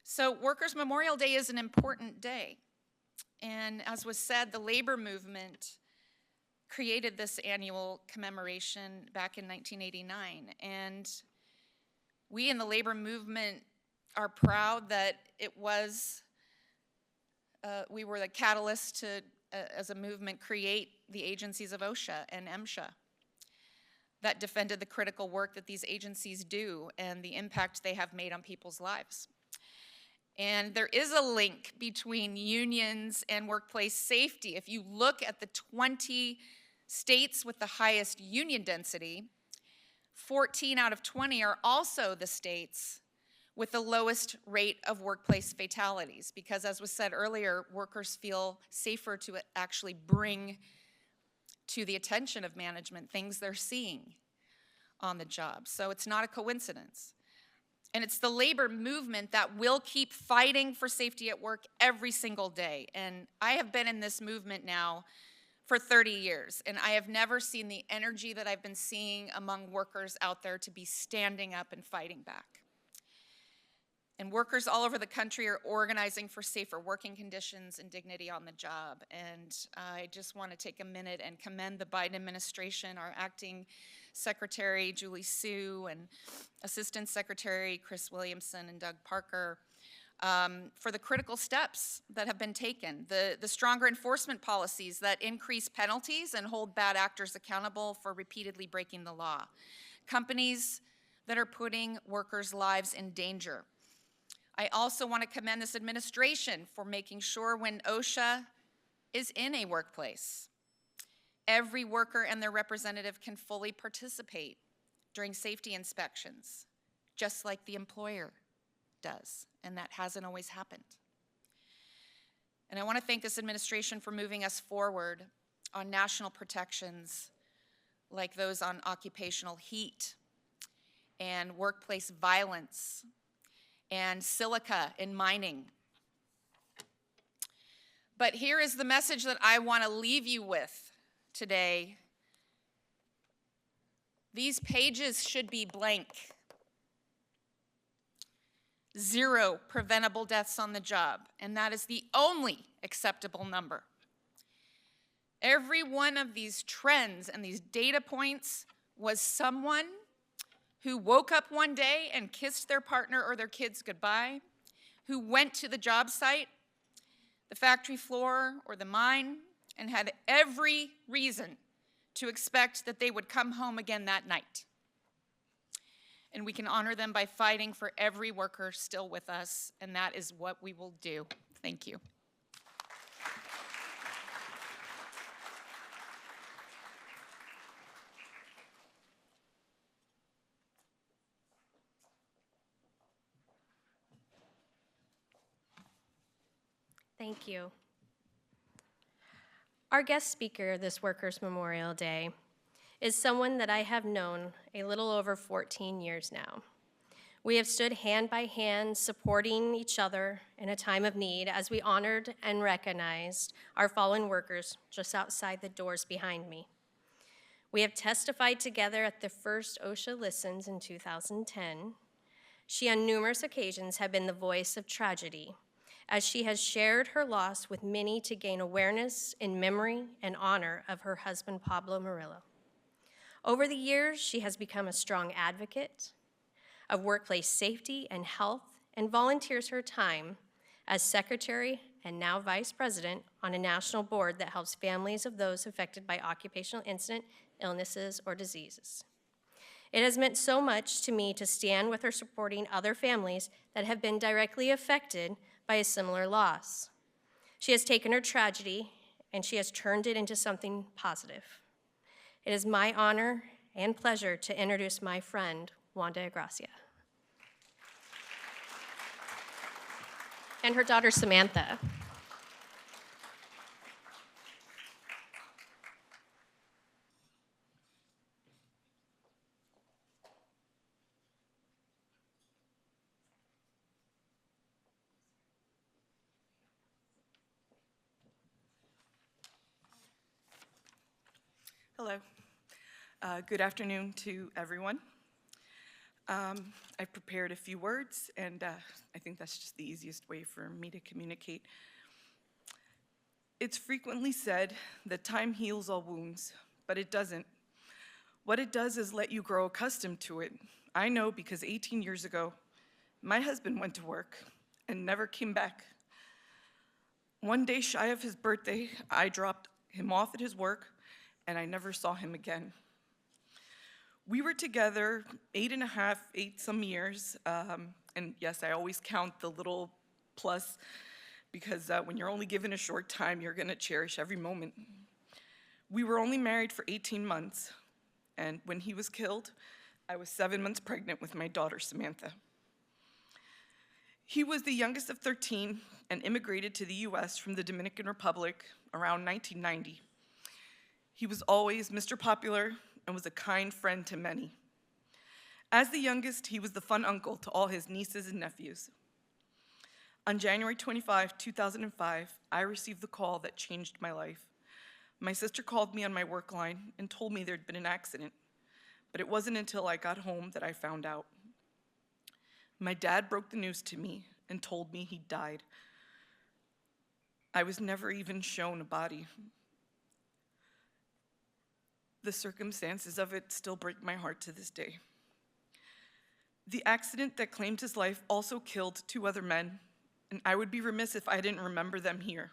Speaker 11: So Workers' Memorial Day is an important day. And as was said, the labor movement created this annual commemoration back in 1989. And we in the labor movement are proud that it was, we were the catalyst to, as a movement, create the agencies of OSHA and MSHA that defended the critical work that these agencies do and the impact they have made on people's lives. And there is a link between unions and workplace safety. If you look at the 20 states with the highest union density, 14 out of 20 are also the states with the lowest rate of workplace fatalities, because as was said earlier, workers feel safer to actually bring to the attention of management things they're seeing on the job. So it's not a coincidence. And it's the labor movement that will keep fighting for safety at work every single day. And I have been in this movement now for 30 years, and I have never seen the energy that I've been seeing among workers out there to be standing up and fighting back. And workers all over the country are organizing for safer working conditions and dignity on the job. And I just want to take a minute and commend the Biden administration, our acting Secretary Julie Sue and Assistant Secretary Chris Williamson and Doug Parker for the critical steps that have been taken, the stronger enforcement policies that increase penalties and hold bad actors accountable for repeatedly breaking the law, companies that are putting workers' lives in danger. I also want to commend this administration for making sure when OSHA is in a workplace, every worker and their representative can fully participate during safety inspections, just like the employer does, and that hasn't always happened. And I want to thank this administration for moving us forward on national protections like those on occupational heat and workplace violence and silica in mining. But here is the message that I want to leave you with today. These pages should be blank. 0 preventable deaths on the job, and that is the only acceptable number. Every one of these trends and these data points was someone who woke up one day and kissed their partner or their kids goodbye, who went to the job site, the factory floor, or the mine, and had every reason to expect that they would come home again that night. And we can honor them by fighting for every worker still with us, and that is what we will do. Thank you.
Speaker 1: Thank you. Our guest speaker this Workers' Memorial Day is someone that I have known a little over 14 years now. We have stood hand by hand supporting each other in a time of need as we honored and recognized our fallen workers just outside the doors behind me. We have testified together at the first OSHA Listens in 2010. She on numerous occasions has been the voice of tragedy, as she has shared her loss with many to gain awareness in memory and honor of her husband, Pablo Murillo. Over the years, she has become a strong advocate of workplace safety and health and volunteers her time as secretary and now vice president on a national board that helps families of those affected by occupational incident, illnesses, or diseases. It has meant so much to me to stand with her supporting other families that have been directly affected by a similar loss. She has taken her tragedy and she has turned it into something positive. It is my honor and pleasure to introduce my friend, Wanda Agracia, and her daughter, Samantha.
Speaker 12: Hello. Good afternoon to everyone. I've prepared a few words, and I think that's just the easiest way for me to communicate. It's frequently said that time heals all wounds, but it doesn't. What it does is let you grow accustomed to it. I know because 18 years ago, my husband went to work and never came back. One day shy of his birthday, I dropped him off at his work, and I never saw him again. We were together 8 some years, and yes, I always count the little plus, because when you're only given a short time, you're gonna cherish every moment. We were only married for 18 months, and when he was killed, I was 7 months pregnant with my daughter, Samantha. He was the youngest of 13 and immigrated to the US from the Dominican Republic around 1990. He was always Mr. Popular and was a kind friend to many. As the youngest, he was the fun uncle to all his nieces and nephews. On January 25, 2005, I received the call that changed my life. My sister called me on my work line and told me there'd been an accident, but it wasn't until I got home that I found out. My dad broke the news to me and told me he died. I was never even shown a body. The circumstances of it still break my heart to this day. The accident that claimed his life also killed 2 other men, and I would be remiss if I didn't remember them here.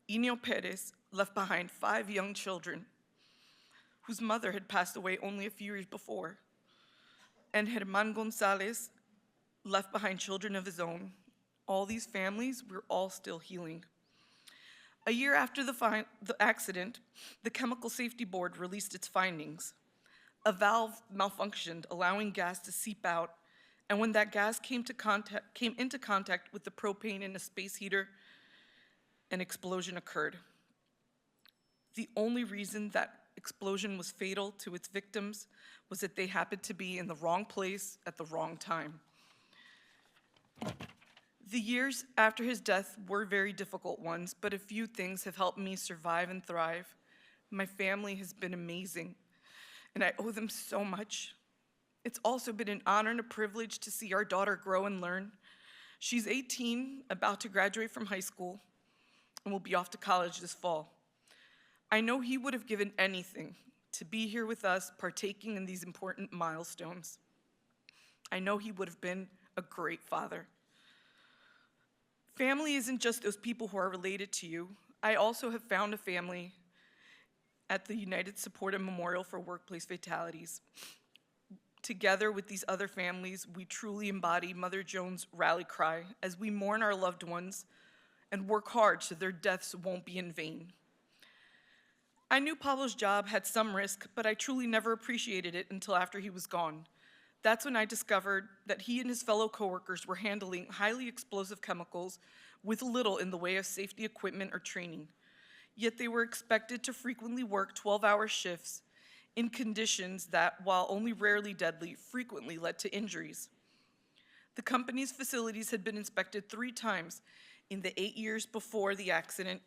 Speaker 12: Inio Perez left behind 5 young children whose mother had passed away only a few years before, and Germán Gonzalez left behind children of his own. All these families were all still healing. A year after the accident, the Chemical Safety Board released its findings. A valve malfunctioned, allowing gas to seep out, and when that gas came into contact with the propane in a space heater, an explosion occurred. The only reason that explosion was fatal to its victims was that they happened to be in the wrong place at the wrong time. The years after his death were very difficult ones, but a few things have helped me survive and thrive. My family has been amazing, and I owe them so much. It's also been an honor and a privilege to see our daughter grow and learn. She's 18, about to graduate from high school, and will be off to college this fall. I know he would have given anything to be here with us, partaking in these important milestones. I know he would have been a great father. Family isn't just those people who are related to you. I also have found a family at the United Support and Memorial for Workplace Fatalities. Together with these other families, we truly embody Mother Jones' rally cry as we mourn our loved ones and work hard so their deaths won't be in vain. I knew Pablo's job had some risk, but I truly never appreciated it until after he was gone. That's when I discovered that he and his fellow coworkers were handling highly explosive chemicals with little in the way of safety equipment or training. Yet they were expected to frequently work 12-hour shifts in conditions that, while only rarely deadly, frequently led to injuries. The company's facilities had been inspected 3 times in the 8 years before the accident.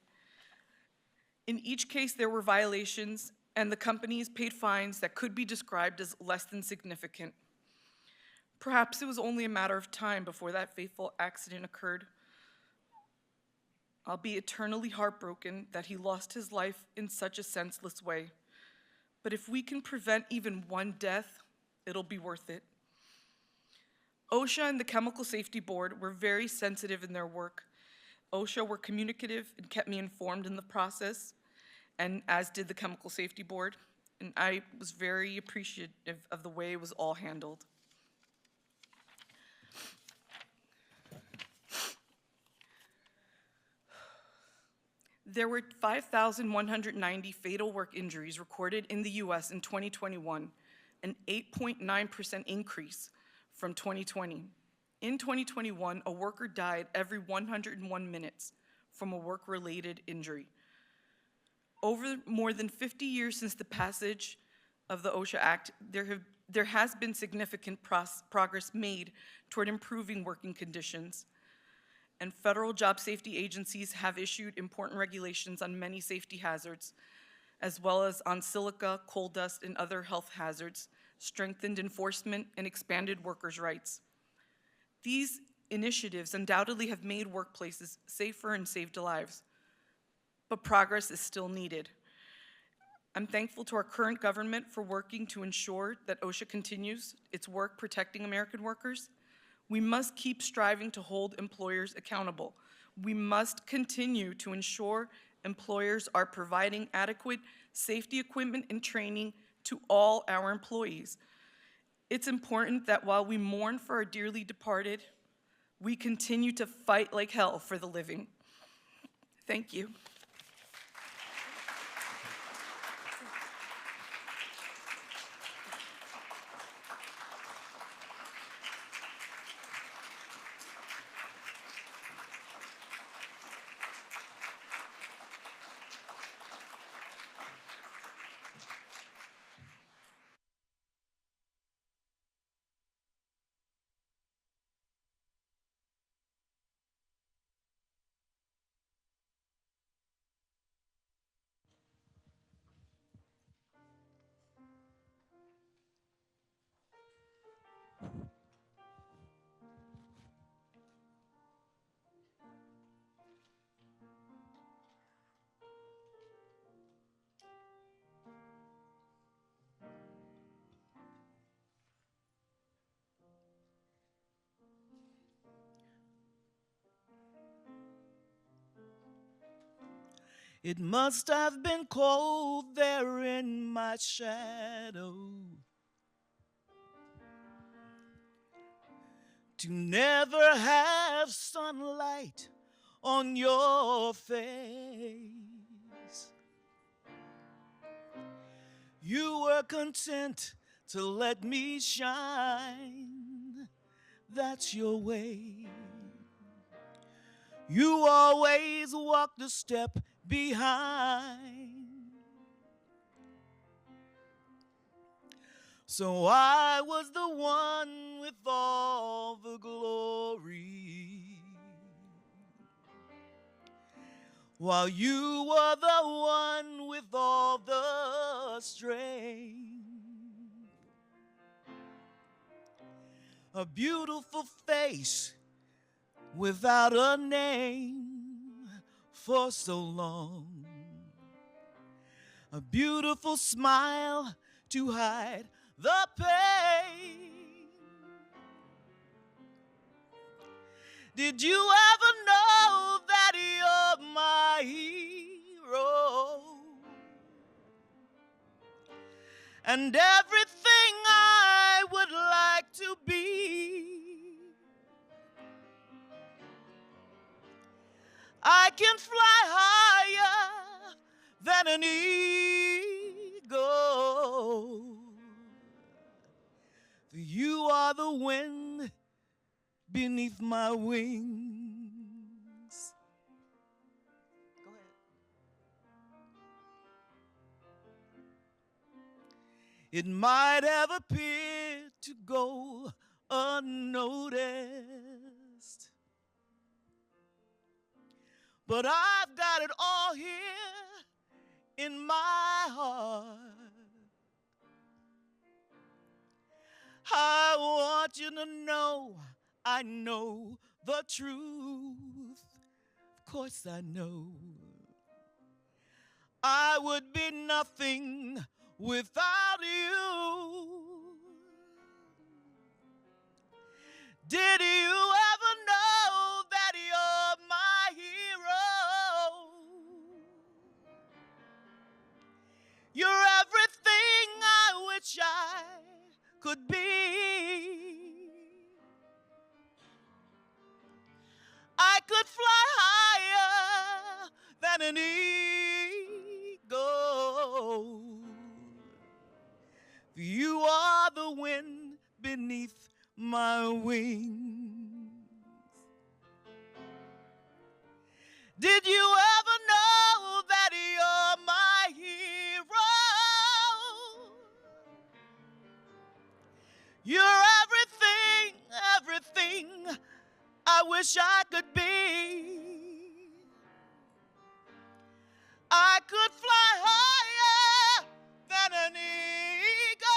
Speaker 12: In each case, there were violations, and the companies paid fines that could be described as less than significant. Perhaps it was only a matter of time before that fateful accident occurred. I'll be eternally heartbroken that he lost his life in such a senseless way. But if we can prevent even one death, it'll be worth it. OSHA and the Chemical Safety Board were very sensitive in their work. OSHA were communicative and kept me informed in the process, and as did the Chemical Safety Board, and I was very appreciative of the way it was all handled. There were 5,190 fatal work injuries recorded in the US in 2021, an 8.9% increase from 2020. In 2021, a worker died every 101 minutes from a work-related injury. Over more than 50 years since the passage of the OSHA Act, there has been significant progress made toward improving working conditions, and federal job safety agencies have issued important regulations on many safety hazards, as well as on silica, coal dust, and other health hazards, strengthened enforcement, and expanded workers' rights. These initiatives undoubtedly have made workplaces safer and saved lives, but progress is still needed. I'm thankful to our current government for working to ensure that OSHA continues its work protecting American workers. We must keep striving to hold employers accountable. We must continue to ensure employers are providing adequate safety equipment and training to all our employees. It's important that while we mourn for our dearly departed, we continue to fight like hell for the living. Thank you.
Speaker 2: It must have been cold there in my shadow to never have sunlight on your face. You were content to let me shine. That's your way. You always walked a step behind. So I was the one with all the glory, while you were the one with all the strength. A beautiful face without a name for so long. A beautiful smile to hide the pain. Did you ever know that you're my hero? And everything I would like to be. I can fly higher than an eagle. You are the wind beneath my wings. Go ahead. It might have appeared to go unnoticed, but I've got it all here in my heart. I want you to know I know the truth. Of course I know. I would be nothing without you. Did you ever know that you're my hero? You're everything I wish I could be. I could fly higher than an eagle. wings. Did you ever know that you're my hero? You're everything, everything I wish I could be. I could fly higher than an eagle.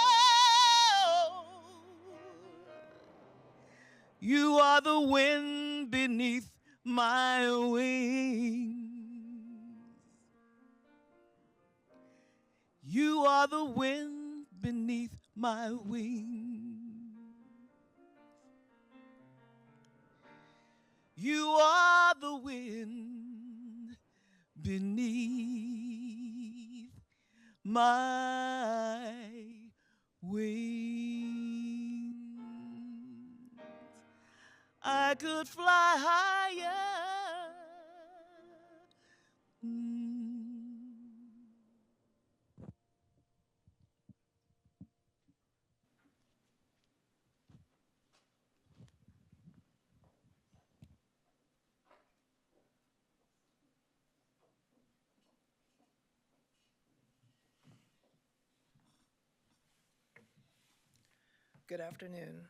Speaker 2: You are the wind beneath my wings. You are the wind beneath my wings. You are the wind beneath my wings. I could fly higher.
Speaker 13: Good afternoon.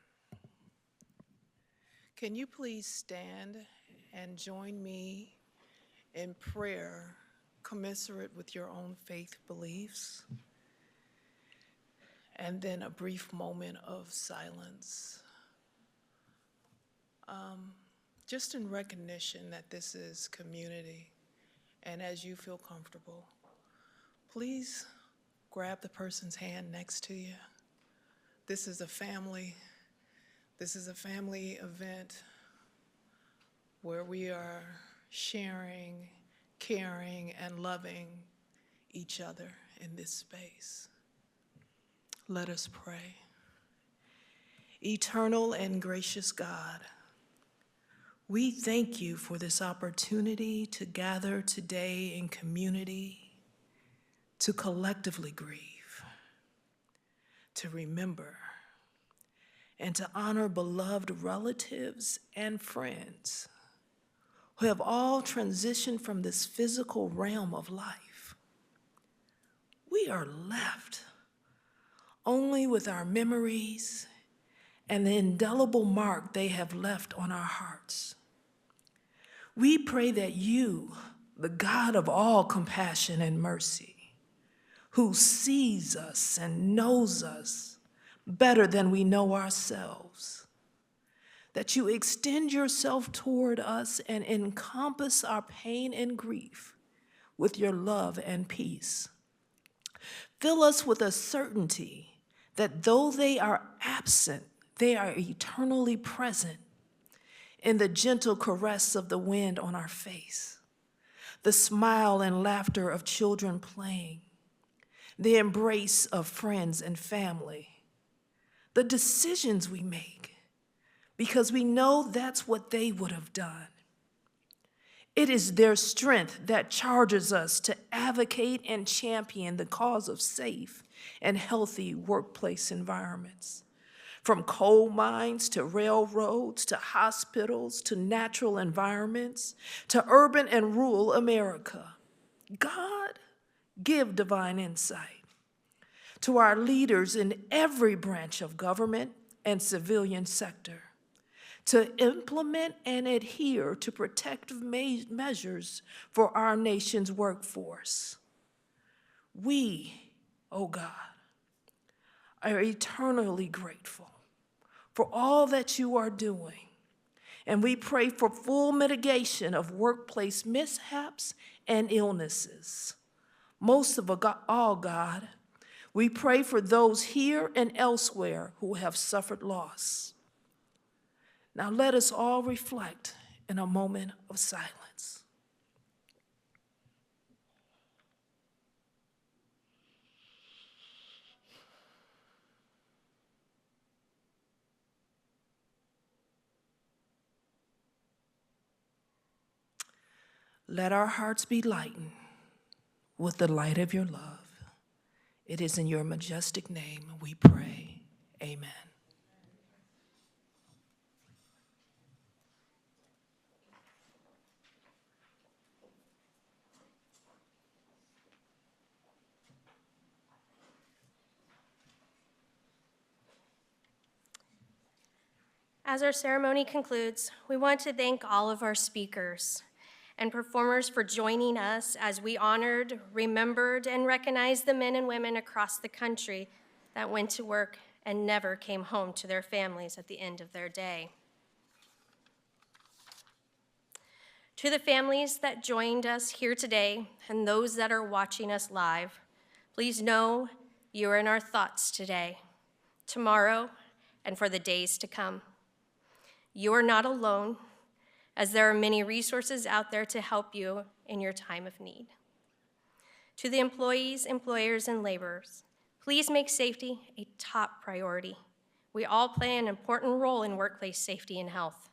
Speaker 13: Can you please stand and join me in prayer commensurate with your own faith beliefs? And then a brief moment of silence. Just in recognition that this is community, and as you feel comfortable, please grab the person's hand next to you. This is a family. This is a family event where we are sharing, caring, and loving each other in this space. Let us pray. Eternal and gracious God, we thank you for this opportunity to gather today in community, to collectively grieve, to remember, and to honor beloved relatives and friends who have all transitioned from this physical realm of life. We are left only with our memories and the indelible mark they have left on our hearts. We pray that you, the God of all compassion and mercy, who sees us and knows us better than we know ourselves, that you extend yourself toward us and encompass our pain and grief with your love and peace. Fill us with a certainty that though they are absent, they are eternally present in the gentle caress of the wind on our face, the smile and laughter of children playing, the embrace of friends and family, the decisions we make, because we know that's what they would have done. It is their strength that charges us to advocate and champion the cause of safe and healthy workplace environments. From coal mines to railroads to hospitals to natural environments to urban and rural America, God, give divine insight to our leaders in every branch of government and civilian sector to implement and adhere to protective measures for our nation's workforce. We, oh God, are eternally grateful for all that you are doing, and we pray for full mitigation of workplace mishaps and illnesses. Most of all, God, we pray for those here and elsewhere who have suffered loss. Now let us all reflect in a moment of silence. Let our hearts be lightened with the light of your love. It is in your majestic name we pray. Amen.
Speaker 1: As our ceremony concludes, we want to thank all of our speakers and performers for joining us as we honored, remembered, and recognized the men and women across the country that went to work and never came home to their families at the end of their day. To the families that joined us here today and those that are watching us live, please know you are in our thoughts today, tomorrow, and for the days to come. You are not alone, as there are many resources out there to help you in your time of need. To the employees, employers, and laborers, please make safety a top priority. We all play an important role in workplace safety and health.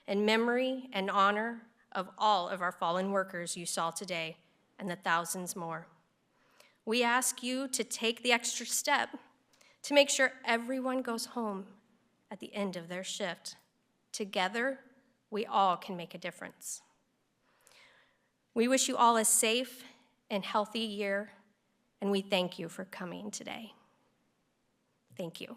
Speaker 1: In memory and honor of all of our fallen workers you saw today and the thousands more, we ask you to take the extra step to make sure everyone goes home at the end of their shift. Together, we all can make a difference. We wish you all a safe and healthy year, and we thank you for coming today. Thank you.